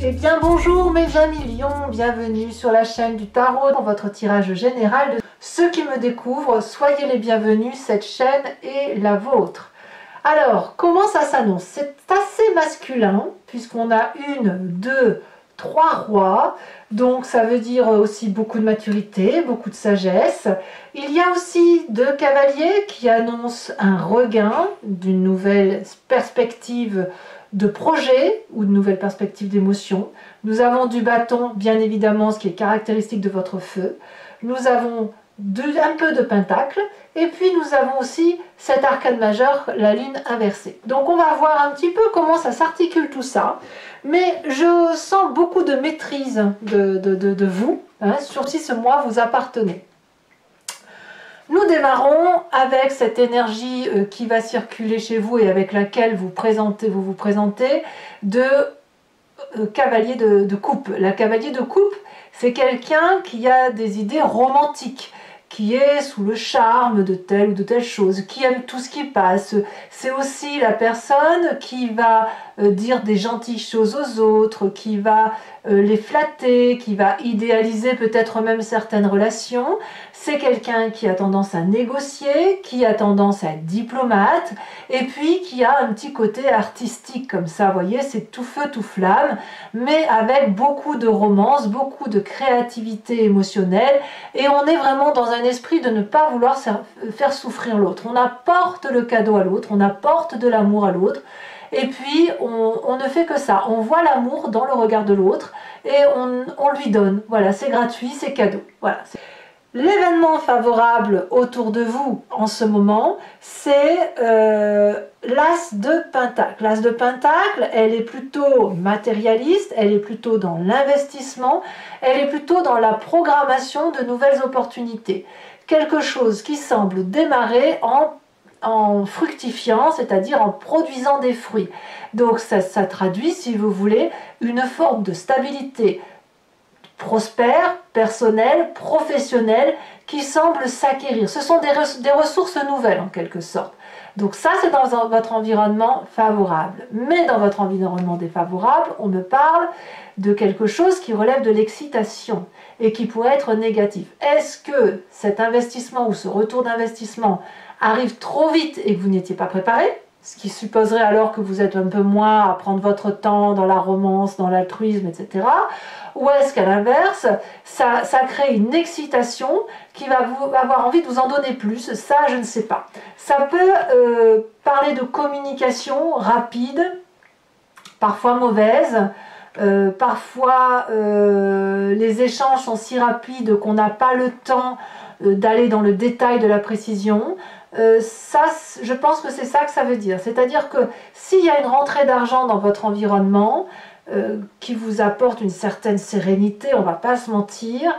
Eh bien bonjour mes amis lions, bienvenue sur la chaîne du tarot pour votre tirage général. Ceux qui me découvrent, soyez les bienvenus, cette chaîne est la vôtre. Alors, comment ça s'annonce? C'est assez masculin, puisqu'on a une, deux, trois rois, donc ça veut dire aussi beaucoup de maturité, beaucoup de sagesse. Il y a aussi deux cavaliers qui annoncent un regain d'une nouvelle perspective de projet ou de nouvelles perspectives d'émotion. Nous avons du bâton, bien évidemment, ce qui est caractéristique de votre feu. Nous avons un peu de pentacle, et puis nous avons aussi cet arcane majeur, la lune inversée. Donc on va voir un petit peu comment ça s'articule tout ça, mais je sens beaucoup de maîtrise de vous, hein, surtout si ce mois vous appartenez. Nous démarrons avec cette énergie qui va circuler chez vous et avec laquelle vous vous présentez de cavalier de coupe. La cavalier de coupe, c'est quelqu'un qui a des idées romantiques, qui est sous le charme de telle ou de telle chose, qui aime tout ce qui passe. C'est aussi la personne qui va dire des gentilles choses aux autres, qui va les flatter, qui va idéaliser peut-être même certaines relations. C'est quelqu'un qui a tendance à négocier, qui a tendance à être diplomate, et puis qui a un petit côté artistique comme ça, vous voyez, c'est tout feu, tout flamme, mais avec beaucoup de romance, beaucoup de créativité émotionnelle, et on est vraiment dans un esprit de ne pas vouloir faire souffrir l'autre. On apporte le cadeau à l'autre, on apporte de l'amour à l'autre, et puis on ne fait que ça. On voit l'amour dans le regard de l'autre et on lui donne. Voilà, c'est gratuit, c'est cadeau. Voilà. L'événement favorable autour de vous en ce moment, c'est l'As de Pentacle. L'As de Pentacle, elle est plutôt matérialiste, elle est plutôt dans l'investissement, elle est plutôt dans la programmation de nouvelles opportunités. Quelque chose qui semble démarrer en fructifiant, c'est-à-dire en produisant des fruits. Donc ça traduit, si vous voulez, une forme de stabilité prospère, personnelle, professionnelle, qui semble s'acquérir. Ce sont des ressources nouvelles en quelque sorte. Donc ça, c'est dans votre environnement favorable. Mais dans votre environnement défavorable, on me parle de quelque chose qui relève de l'excitation et qui pourrait être négatif. Est-ce que cet investissement ou ce retour d'investissement arrive trop vite et que vous n'étiez pas préparé? Ce qui supposerait alors que vous êtes un peu moins à prendre votre temps dans la romance, dans l'altruisme, etc. Ou est-ce qu'à l'inverse, ça crée une excitation qui va vous avoir envie de vous en donner plus? Ça, je ne sais pas. Ça peut parler de communication rapide, parfois mauvaise, parfois les échanges sont si rapides qu'on n'a pas le temps d'aller dans le détail de la précision. Ça, je pense que c'est ça que ça veut dire. C'est-à-dire que s'il y a une rentrée d'argent dans votre environnement qui vous apporte une certaine sérénité, on ne va pas se mentir,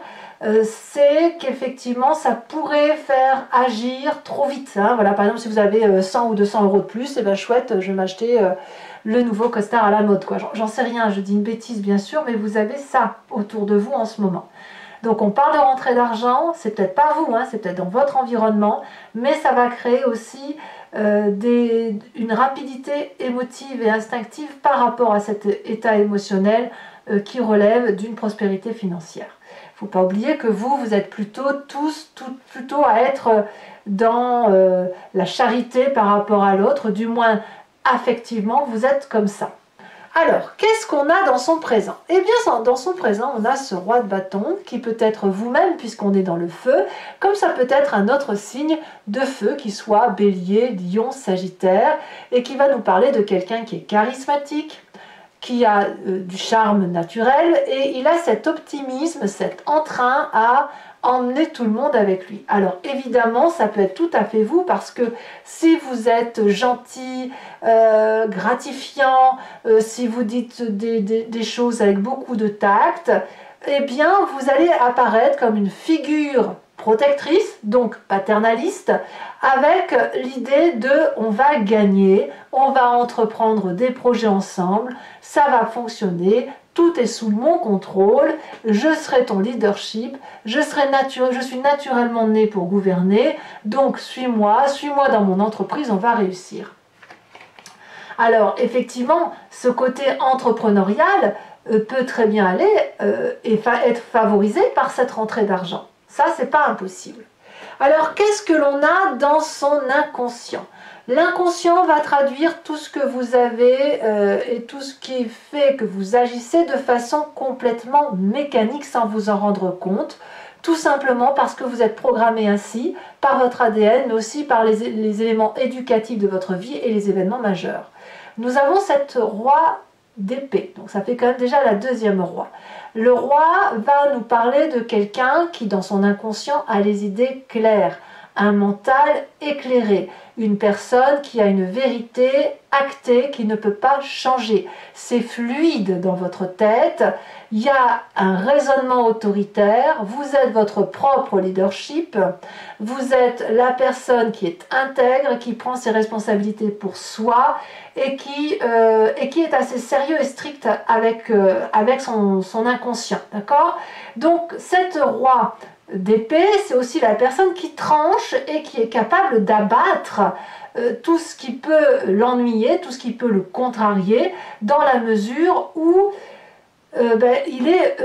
c'est qu'effectivement ça pourrait faire agir trop vite. Hein. Voilà, par exemple, si vous avez 100 ou 200 euros de plus, et ben chouette, je vais m'acheter le nouveau costard à la mode. J'en sais rien, je dis une bêtise bien sûr, mais vous avez ça autour de vous en ce moment. Donc on parle de rentrée d'argent, c'est peut-être pas vous, hein, c'est peut-être dans votre environnement, mais ça va créer aussi une rapidité émotive et instinctive par rapport à cet état émotionnel qui relève d'une prospérité financière. Il ne faut pas oublier que vous êtes plutôt plutôt à être dans la charité par rapport à l'autre, du moins affectivement, vous êtes comme ça. Alors, qu'est-ce qu'on a dans son présent? Eh bien, dans son présent, on a ce roi de bâton qui peut être vous-même puisqu'on est dans le feu, comme ça peut être un autre signe de feu qui soit bélier, lion, sagittaire, et qui va nous parler de quelqu'un qui est charismatique, qui a du charme naturel, et il a cet optimisme, cet entrain à emmener tout le monde avec lui. Alors évidemment, ça peut être tout à fait vous, parce que si vous êtes gentil, gratifiant, si vous dites des choses avec beaucoup de tact, eh bien vous allez apparaître comme une figure protectrice, donc paternaliste, avec l'idée de on va gagner, on va entreprendre des projets ensemble, ça va fonctionner, tout est sous mon contrôle, je serai ton leadership, je suis naturellement né pour gouverner, donc suis-moi dans mon entreprise, on va réussir. Alors effectivement, ce côté entrepreneurial peut très bien aller et être favorisé par cette rentrée d'argent. Ça, c'est pas impossible. Alors, qu'est-ce que l'on a dans son inconscient? L'inconscient va traduire tout ce que vous avez et tout ce qui fait que vous agissez de façon complètement mécanique sans vous en rendre compte, tout simplement parce que vous êtes programmé ainsi par votre ADN, mais aussi par les éléments éducatifs de votre vie et les événements majeurs. Nous avons cette roi d'épée, donc ça fait quand même déjà la deuxième roi. Le roi va nous parler de quelqu'un qui, dans son inconscient, a les idées claires, un mental éclairé, une personne qui a une vérité actée qui ne peut pas changer. C'est fluide dans votre tête, il y a un raisonnement autoritaire, vous êtes votre propre leadership, vous êtes la personne qui est intègre, qui prend ses responsabilités pour soi et qui est assez sérieux et strict avec son inconscient. D'accord? Donc, cette roi d'épée, c'est aussi la personne qui tranche et qui est capable d'abattre tout ce qui peut l'ennuyer, tout ce qui peut le contrarier, dans la mesure où il est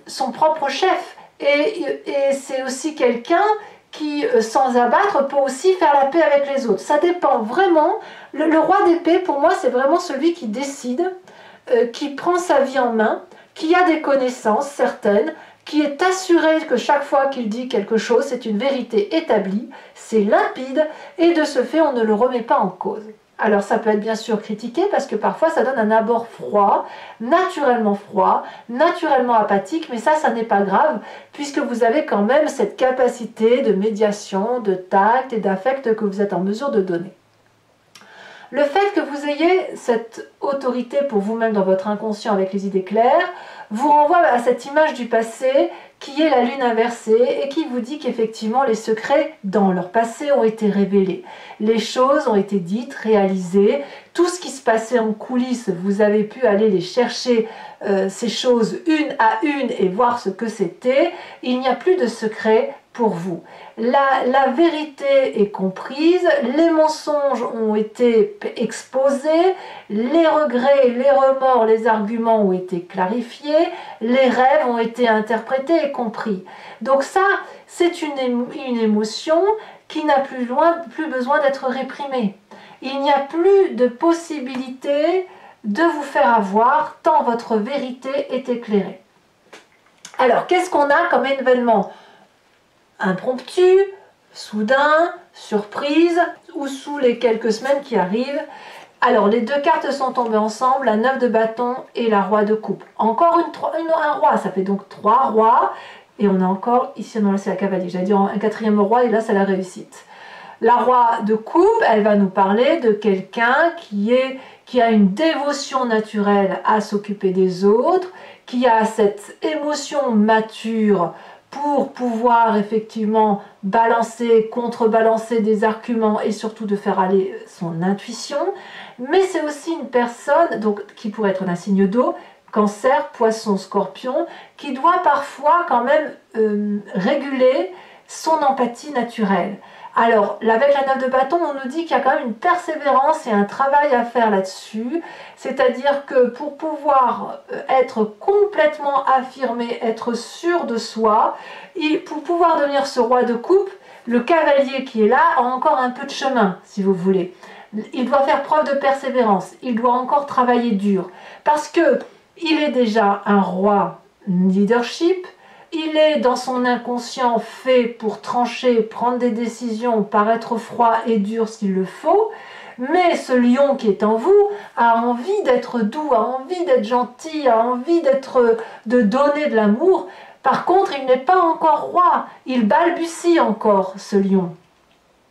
son propre chef. Et c'est aussi quelqu'un qui, sans abattre, peut aussi faire la paix avec les autres. Ça dépend vraiment. Le roi d'épée, pour moi, c'est vraiment celui qui décide, qui prend sa vie en main, qui a des connaissances certaines, qui est assuré que chaque fois qu'il dit quelque chose, c'est une vérité établie, c'est limpide, et de ce fait, on ne le remet pas en cause. Alors ça peut être bien sûr critiqué, parce que parfois ça donne un abord froid, naturellement apathique, mais ça n'est pas grave, puisque vous avez quand même cette capacité de médiation, de tact et d'affect que vous êtes en mesure de donner. Le fait que vous ayez cette autorité pour vous-même dans votre inconscient avec les idées claires, vous renvoie à cette image du passé qui est la lune inversée et qui vous dit qu'effectivement les secrets dans leur passé ont été révélés. Les choses ont été dites, réalisées, tout ce qui se passait en coulisses, vous avez pu aller les chercher ces choses une à une et voir ce que c'était. Il n'y a plus de secret pour vous. La vérité est comprise, les mensonges ont été exposés, les regrets, les remords, les arguments ont été clarifiés, les rêves ont été interprétés et compris. Donc ça, c'est une émotion qui n'a plus besoin d'être réprimée. Il n'y a plus de possibilité de vous faire avoir tant votre vérité est éclairée. Alors, qu'est-ce qu'on a comme événement impromptu, soudain, surprise, ou sous les quelques semaines qui arrivent? Alors, les deux cartes sont tombées ensemble, la 9 de bâton et la roi de coupe. Encore un roi, ça fait donc 3 rois, et on a encore, ici non, là c'est la cavalier, j'allais dire un 4e roi, et là c'est la réussite. La roi de coupe, elle va nous parler de quelqu'un qui a une dévotion naturelle à s'occuper des autres, qui a cette émotion mature pour pouvoir effectivement balancer, contrebalancer des arguments et surtout de faire aller son intuition. Mais c'est aussi une personne donc, qui pourrait être d'un signe d'eau, Cancer, Poisson, Scorpion, qui doit parfois quand même réguler son empathie naturelle. Alors, avec la 9 de bâton, on nous dit qu'il y a quand même une persévérance et un travail à faire là-dessus. C'est-à-dire que pour pouvoir être complètement affirmé, être sûr de soi, et pour pouvoir devenir ce roi de coupe, le cavalier qui est là a encore un peu de chemin, si vous voulez. Il doit faire preuve de persévérance, il doit encore travailler dur. Parce que il est déjà un roi leadership, il est dans son inconscient fait pour trancher, prendre des décisions, paraître froid et dur s'il le faut, mais ce lion qui est en vous a envie d'être doux, a envie d'être gentil, a envie de donner de l'amour. Par contre, il n'est pas encore roi, il balbutie encore, ce lion.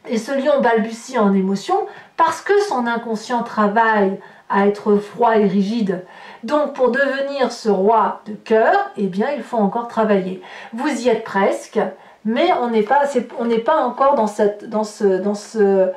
Et ce lion balbutie en émotion parce que son inconscient travaille à être froid et rigide. Donc pour devenir ce roi de cœur, eh bien il faut encore travailler. Vous y êtes presque, mais on n'est pas encore dans ce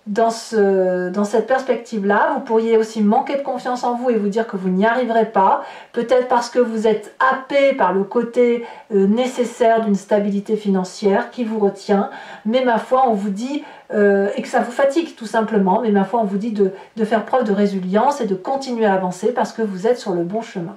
dans cette perspective-là. Vous pourriez aussi manquer de confiance en vous et vous dire que vous n'y arriverez pas, peut-être parce que vous êtes happé par le côté nécessaire d'une stabilité financière qui vous retient, mais ma foi on vous dit, et que ça vous fatigue tout simplement, mais ma foi on vous dit de faire preuve de résilience et de continuer à avancer parce que vous êtes sur le bon chemin.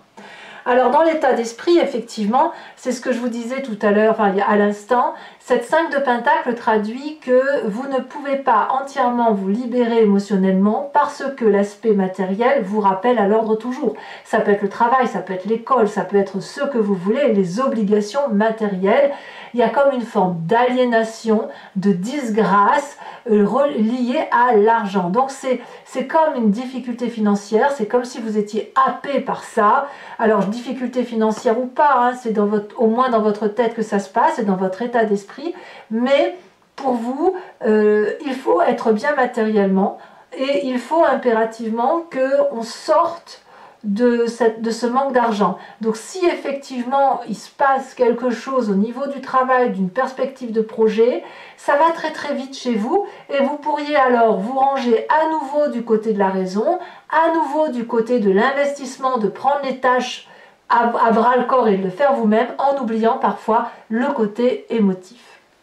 Alors dans l'état d'esprit, effectivement, c'est ce que je vous disais tout à l'heure, enfin à l'instant, cette 5 de Pentacle traduit que vous ne pouvez pas entièrement vous libérer émotionnellement parce que l'aspect matériel vous rappelle à l'ordre toujours. Ça peut être le travail, ça peut être l'école, ça peut être ce que vous voulez, les obligations matérielles. Il y a comme une forme d'aliénation, de disgrâce liée à l'argent. Donc c'est comme une difficulté financière, c'est comme si vous étiez happé par ça. Alors difficulté financière ou pas, hein, c'est au moins dans votre tête que ça se passe et dans votre état d'esprit, mais pour vous, il faut être bien matériellement et il faut impérativement qu'on sorte de ce manque d'argent. Donc si effectivement il se passe quelque chose au niveau du travail, d'une perspective de projet, ça va très très vite chez vous et vous pourriez alors vous ranger à nouveau du côté de la raison, à nouveau du côté de l'investissement, de prendre les tâches à bras le corps et de le faire vous-même en oubliant parfois le côté émotif.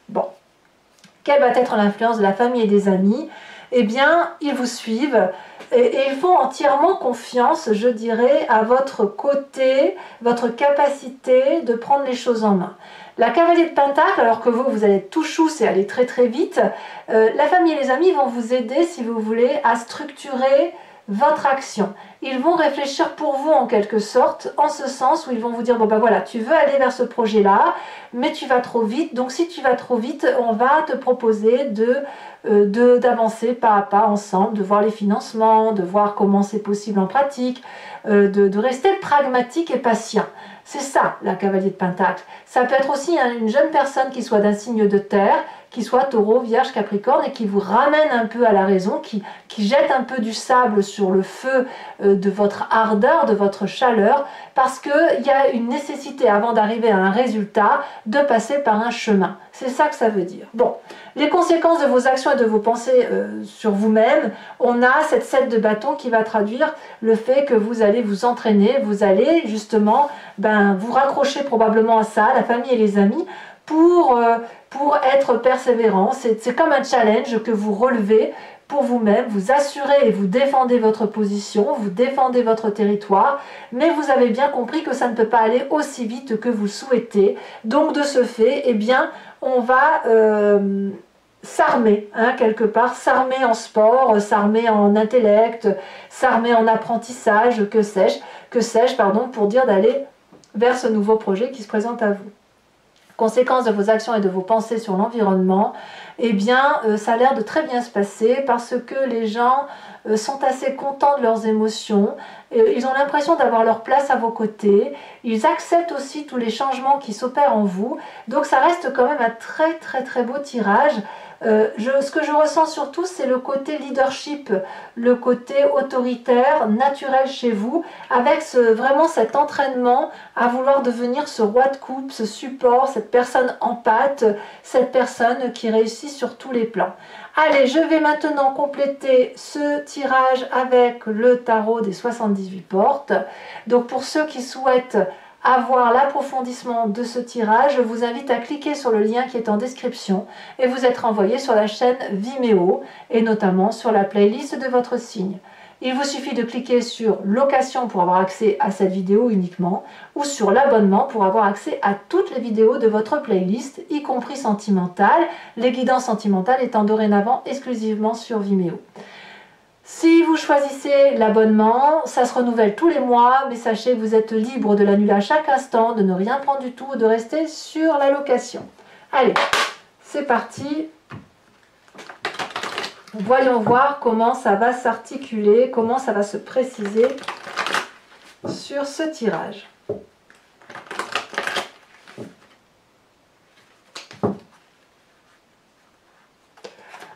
Bon, quelle va être l'influence de la famille et des amis? Eh bien, ils vous suivent et ils font entièrement confiance, je dirais, à votre côté, votre capacité de prendre les choses en main. La cavalier de Pentacle, alors que vous allez être tout chousse et aller très très vite, la famille et les amis vont vous aider, si vous voulez, à structurer votre action. Ils vont réfléchir pour vous en quelque sorte, en ce sens où ils vont vous dire, bon ben voilà, tu veux aller vers ce projet-là, mais tu vas trop vite, donc si tu vas trop vite, on va te proposer d'avancer pas à pas ensemble, de voir les financements, de voir comment c'est possible en pratique, de rester pragmatique et patient. C'est ça, la cavalier de Pentacle. Ça peut être aussi une jeune personne qui soit d'un signe de terre, qui soit taureau, vierge, capricorne, et qui vous ramène un peu à la raison, qui jette un peu du sable sur le feu de votre ardeur, de votre chaleur, parce qu'il y a une nécessité, avant d'arriver à un résultat, de passer par un chemin. C'est ça que ça veut dire. Bon, les conséquences de vos actions et de vos pensées sur vous-même, on a cette 7 de bâton qui va traduire le fait que vous allez vous entraîner, vous allez justement vous raccrocher probablement à ça, la famille et les amis, pour être persévérant. C'est comme un challenge que vous relevez pour vous-même, vous assurez et vous défendez votre position, vous défendez votre territoire, mais vous avez bien compris que ça ne peut pas aller aussi vite que vous souhaitez. Donc de ce fait, eh bien, on va s'armer, hein, quelque part, s'armer en sport, s'armer en intellect, s'armer en apprentissage, que sais-je, pardon, pour dire d'aller vers ce nouveau projet qui se présente à vous. Conséquence de vos actions et de vos pensées sur l'environnement, eh bien, ça a l'air de très bien se passer parce que les gens sont assez contents de leurs émotions, ils ont l'impression d'avoir leur place à vos côtés, ils acceptent aussi tous les changements qui s'opèrent en vous, donc ça reste quand même un très très très beau tirage. Ce que je ressens surtout, c'est le côté leadership, le côté autoritaire, naturel chez vous, avec vraiment cet entraînement à vouloir devenir ce roi de coupe, ce support, cette personne empathe, cette personne qui réussit sur tous les plans. Allez, je vais maintenant compléter ce tirage avec le tarot des 78 portes. Donc pour ceux qui souhaitent avoir l'approfondissement de ce tirage, je vous invite à cliquer sur le lien qui est en description et vous être envoyé sur la chaîne Vimeo et notamment sur la playlist de votre signe. Il vous suffit de cliquer sur location pour avoir accès à cette vidéo uniquement ou sur l'abonnement pour avoir accès à toutes les vidéos de votre playlist, y compris sentimentales, les guidances sentimentales étant dorénavant exclusivement sur Vimeo. Si vous choisissez l'abonnement, ça se renouvelle tous les mois, mais sachez que vous êtes libre de l'annuler à chaque instant, de ne rien prendre du tout, de rester sur la location. Allez, c'est parti. Voyons voir comment ça va s'articuler, comment ça va se préciser sur ce tirage.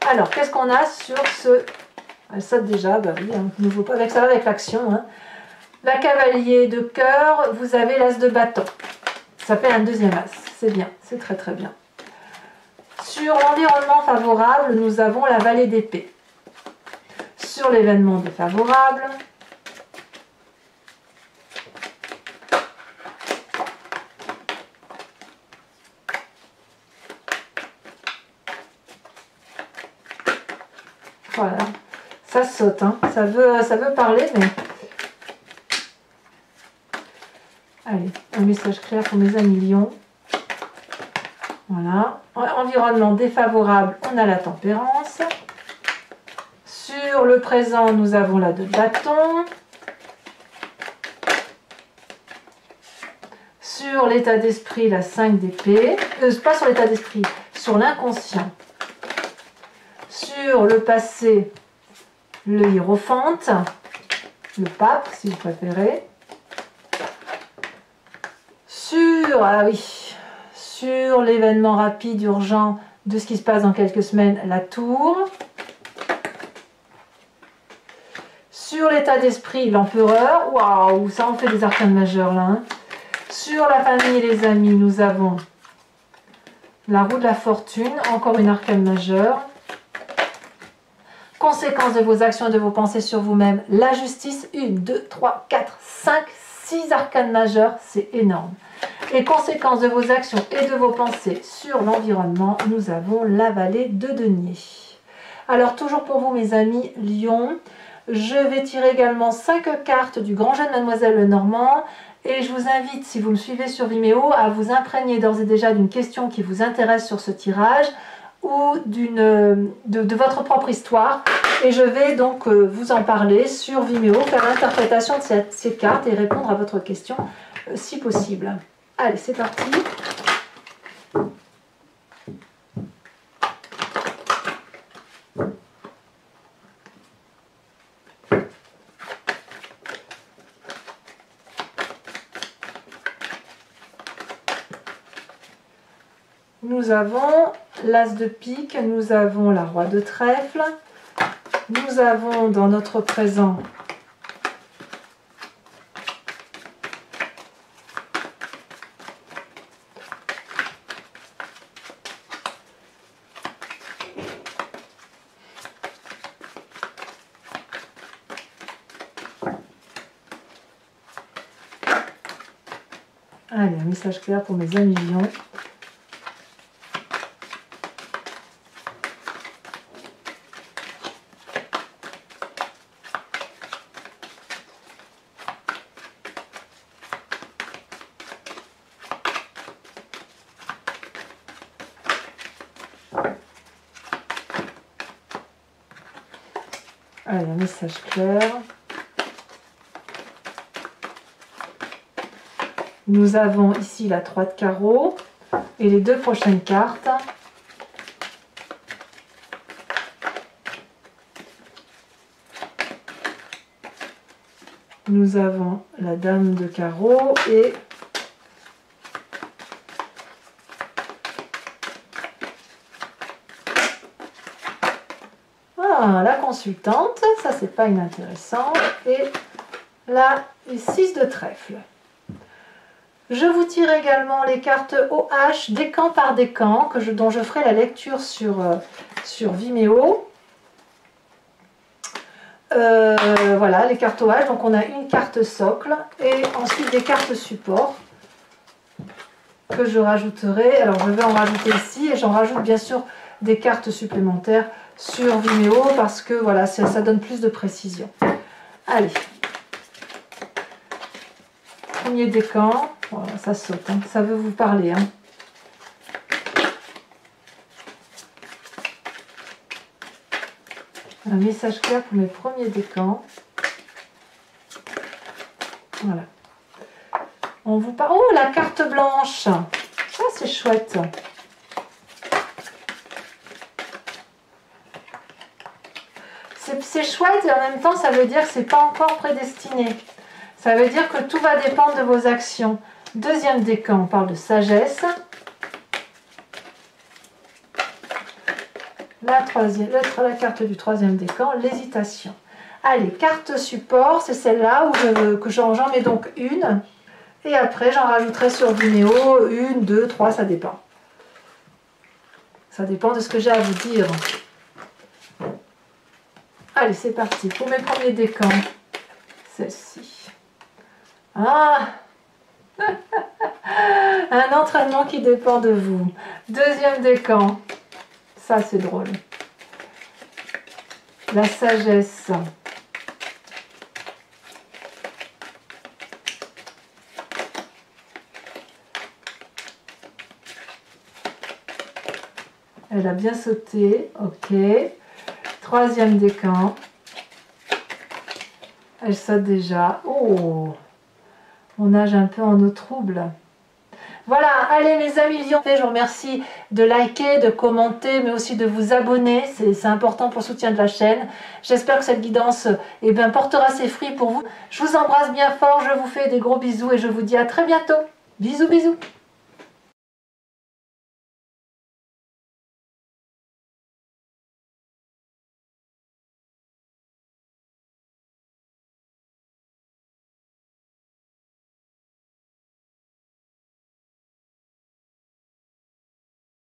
Alors, qu'est-ce qu'on a sur ce... Elle saute déjà, bah oui, hein, nouveau, ça va avec l'action. Hein. La cavalier de cœur, vous avez l'as de bâton. Ça fait un deuxième as, c'est bien, c'est très très bien. Sur l'environnement favorable, nous avons la vallée d'épée. sur l'événement défavorable. Voilà, ça saute, hein. Ça veut parler, mais... Allez, un message clair pour mes amis lions. Voilà. Environnement défavorable, on a la tempérance. Sur le présent, nous avons la 2 de bâton. Sur l'état d'esprit, la 5 d'épée. Pas sur l'état d'esprit, sur l'inconscient. Sur le passé, le hiérophante. Le pape, si vous préférez. Ah oui, sur l'événement rapide, urgent de ce qui se passe dans quelques semaines, la tour. Sur l'état d'esprit, l'empereur. Waouh, ça en fait des arcanes majeures là. Hein. Sur la famille et les amis, nous avons la roue de la fortune, encore une arcane majeure. Conséquences de vos actions et de vos pensées sur vous-même, la justice, 1, 2, 3, 4, 5, 6 arcanes majeures, c'est énorme. Et conséquences de vos actions et de vos pensées sur l'environnement, nous avons la vallée de denier. Alors toujours pour vous mes amis Lion, je vais tirer également 5 cartes du grand jeu de Mademoiselle Lenormand. Et je vous invite, si vous me suivez sur Vimeo, à vous imprégner d'ores et déjà d'une question qui vous intéresse sur ce tirage ou de votre propre histoire. Et je vais donc vous en parler sur Vimeo, faire l'interprétation de ces cartes et répondre à votre question si possible. Allez, c'est parti. Nous avons l'as de pique, nous avons la roi de trèfle, nous avons dans notre présent allez, un message clair pour mes amis lions. Allez, un message clair. Nous avons ici la 3 de carreau et les 2 prochaines cartes. Nous avons la dame de carreau et la consultante, ça c'est pas inintéressant, et la 6 de trèfle. Je vous tire également les cartes OH, décan par décan, dont je ferai la lecture sur Vimeo. Voilà, les cartes OH, donc on a une carte socle, et ensuite des cartes support, que je rajouterai. Alors je vais en rajouter ici, et j'en rajoute bien sûr des cartes supplémentaires sur Vimeo parce que voilà, ça donne plus de précision. Allez, premier décan, voilà, ça saute, hein, ça veut vous parler. Hein. Un message clair pour mes premiers décans. Voilà. On vous parle. Oh, la carte blanche. Ça, c'est chouette. C'est chouette et en même temps ça veut dire que c'est pas encore prédestiné. Ça veut dire que tout va dépendre de vos actions. Deuxième décan, on parle de sagesse. La carte du troisième décan, l'hésitation. Allez, carte support, c'est celle-là que j'en mets donc une. Et après j'en rajouterai sur Vimeo, 1, 2, 3, ça dépend. Ça dépend de ce que j'ai à vous dire. Allez, c'est parti pour mes premiers décans. Celle-ci. Ah un entraînement qui dépend de vous. Deuxième décan. Ça, c'est drôle. La sagesse. Elle a bien sauté. Ok. Troisième décan. Elle saute déjà. Oh, on nage un peu en eau trouble. Voilà, allez mes amis lions, je vous remercie de liker, de commenter, mais aussi de vous abonner. C'est important pour le soutien de la chaîne. J'espère que cette guidance portera ses fruits pour vous. Je vous embrasse bien fort, je vous fais des gros bisous et je vous dis à très bientôt. Bisous, bisous.